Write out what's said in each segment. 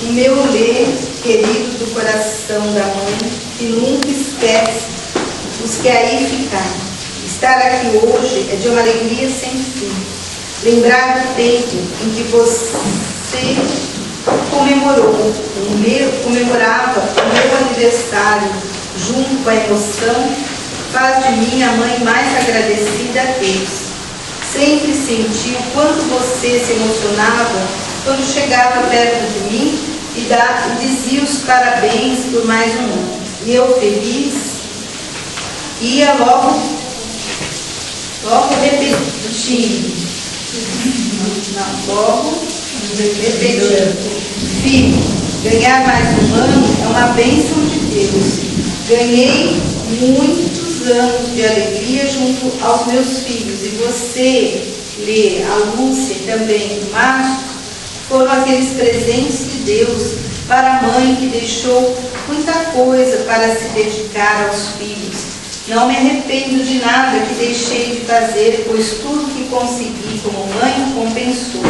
o meu Lê, querido do coração da mãe, que nunca esquece os que aí ficaram. Estar aqui hoje é de uma alegria sem fim. Lembrar do tempo em que você comemorava o meu aniversário junto com a emoção, faz de mim a mãe mais agradecida a Deus. Sempre senti o quanto você se emocionava quando chegava perto de mim e dizia os parabéns por mais um ano. E eu, feliz, ia logo repetindo. Filho, ganhar mais um ano é uma bênção de Deus. Ganhei muitos anos de alegria junto aos meus filhos. E você, Lê, a Lúcia e também o Márcio, foram aqueles presentes de Deus para a mãe que deixou muita coisa para se dedicar aos filhos. Não me arrependo de nada que deixei de fazer, pois tudo que consegui como mãe compensou.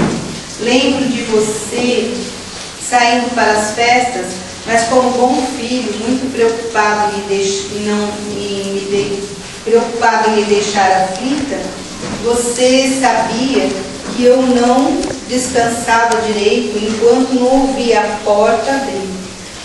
Lembro de você saindo para as festas, mas como bom filho, muito preocupado em me deixar aflita, você sabia que eu não descansava direito enquanto não ouvia a porta abrir.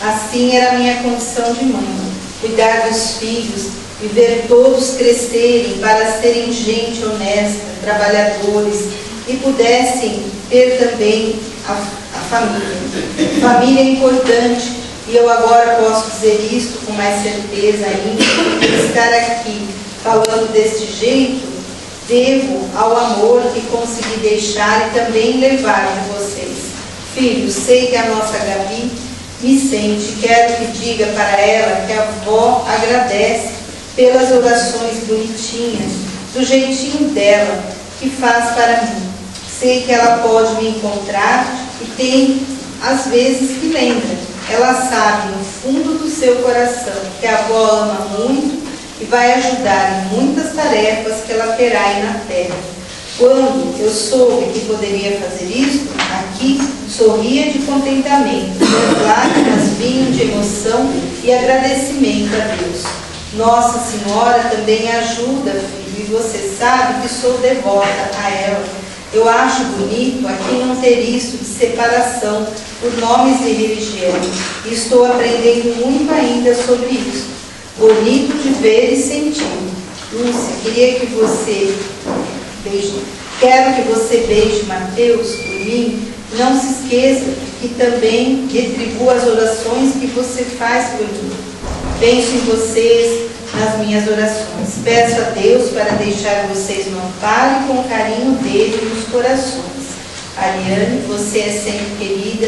Assim era a minha condição de mãe, cuidar dos filhos e ver todos crescerem para serem gente honesta, trabalhadores e pudessem ter também a família. Família é importante e eu agora posso dizer isto com mais certeza ainda, porque estar aqui falando deste jeito devo ao amor que consegui deixar e também levar de vocês. Filhos, sei que a nossa Gabi me sente, quero que diga para ela que a avó agradece pelas orações bonitinhas, do jeitinho dela, que faz para mim. Sei que ela pode me encontrar e tem, às vezes, que lembra. Ela sabe, no fundo do seu coração, que a avó ama muito e vai ajudar em muitas tarefas que ela terá aí na terra. Quando eu soube que poderia fazer isso, aqui sorria de contentamento, as lágrimas vinham de emoção e agradecimento a Deus. Nossa Senhora também ajuda, filho, e você sabe que sou devota a ela. Eu acho bonito aqui não ter isso de separação por nomes de religião. E estou aprendendo muito ainda sobre isso. Bonito de ver e sentir. Lúcia, quero que você beije Mateus por mim. Não se esqueça que também retribua as orações que você faz por mim. Penso em vocês nas minhas orações. Peço a Deus para deixar vocês no amparo e com o carinho dele nos corações. Ariane, você é sempre querida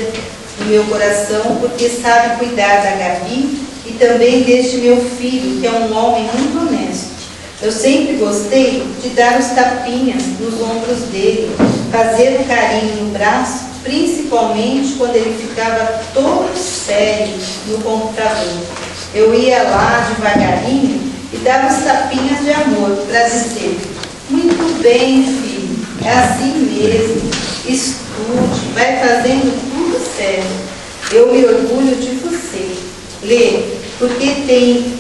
no meu coração porque sabe cuidar da Gabi e também deste meu filho, que é um homem muito honesto. Eu sempre gostei de dar os tapinhas nos ombros dele, fazer o carinho no braço, principalmente quando ele ficava todo sério no computador. Eu ia lá devagarinho e dava os tapinhas de amor para dizer: muito bem, filho, é assim mesmo, estude, vai fazendo tudo certo. Eu me orgulho de você, Lê, porque tem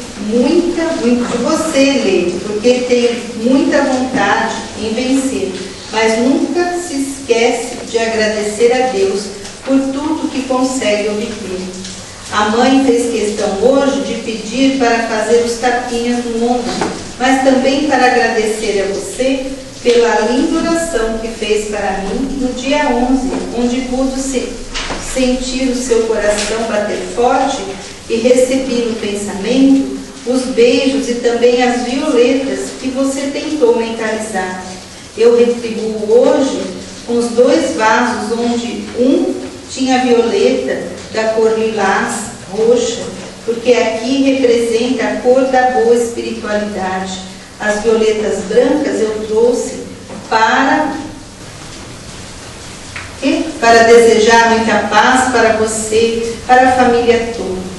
muita vontade em vencer, mas nunca se esquece de agradecer a Deus por tudo que consegue obter. A mãe fez questão hoje de pedir para fazer os tapinhas no ombro, mas também para agradecer a você pela linda oração que fez para mim no dia 11, onde pude sentir o seu coração bater forte e recebi no pensamento os beijos e também as violetas que você tentou mentalizar. Eu retribuo hoje com os 2 vasos, onde um tinha violeta da cor lilás, roxa, porque aqui representa a cor da boa espiritualidade. As violetas brancas eu trouxe para desejar muita paz para você, para a família toda.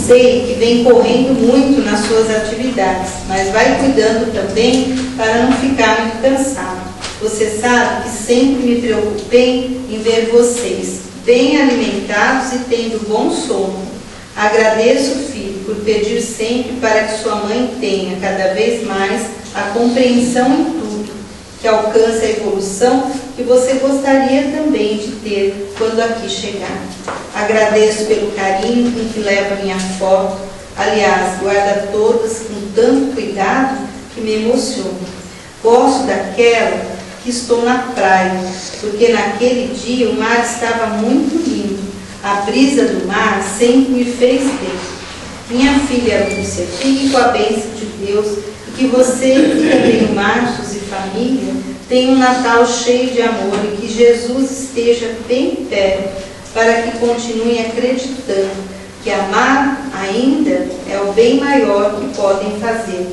Sei que vem correndo muito nas suas atividades, mas vai cuidando também para não ficar muito cansado. Você sabe que sempre me preocupei em ver vocês bem alimentados e tendo bom sono. Agradeço, filho, por pedir sempre para que sua mãe tenha cada vez mais a compreensão em tudo, que alcance a evolução que você gostaria também de ter quando aqui chegar. Agradeço pelo carinho com que leva minha foto, aliás, guarda todas com tanto cuidado que me emociona. Gosto daquela que estou na praia, porque naquele dia o mar estava muito lindo. A brisa do mar sempre me fez bem. Minha filha Lúcia, fique com a bênção de Deus e que você e também o Marcos e família tenham um Natal cheio de amor e que Jesus esteja bem perto para que continuem acreditando que amar ainda é o bem maior que podem fazer.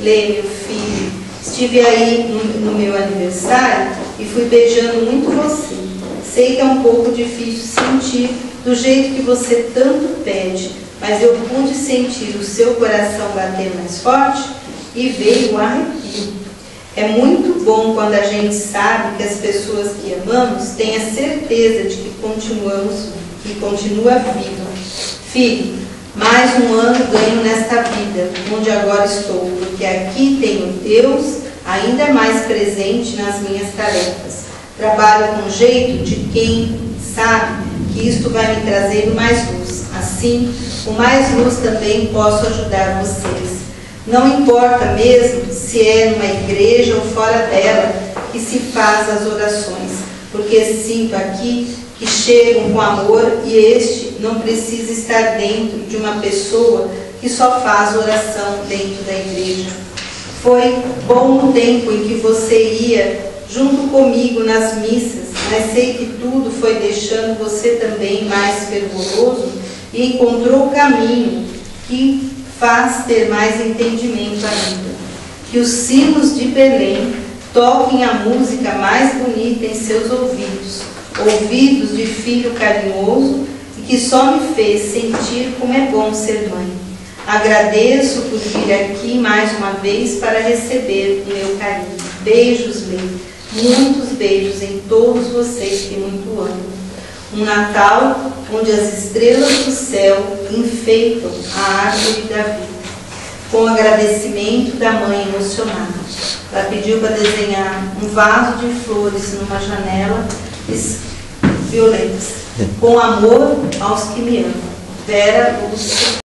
Lê, meu filho, estive aí no meu aniversário e fui beijando muito você. Sei que é um pouco difícil sentir do jeito que você tanto pede, mas eu pude sentir o seu coração bater mais forte e veio o arrepio. É muito bom quando a gente sabe que as pessoas que amamos têm a certeza de que continua viva. Filho, mais um ano ganho nesta vida, onde agora estou, porque aqui tenho Deus ainda mais presente nas minhas tarefas. Trabalho com jeito de quem sabe que isto vai me trazer mais luz. Assim, com mais luz também posso ajudar vocês. Não importa mesmo se é numa igreja ou fora dela que se faz as orações, porque sinto aqui que chegam com amor e este não precisa estar dentro de uma pessoa que só faz oração dentro da igreja. Foi bom o tempo em que você ia junto comigo nas missas, mas sei que tudo foi deixando você também mais fervoroso e encontrou o caminho que faz ter mais entendimento ainda. Que os sinos de Belém toquem a música mais bonita em seus ouvidos, ouvidos de filho carinhoso e que só me fez sentir como é bom ser mãe. Agradeço por vir aqui mais uma vez para receber o meu carinho. Beijos, Lê. Muitos beijos em todos vocês que muito amo. Um Natal onde as estrelas do céu enfeitam a árvore da vida. Com agradecimento da mãe emocionada. Ela pediu para desenhar um vaso de flores numa janela violetas. Com amor aos que me amam. Vera Lúcia.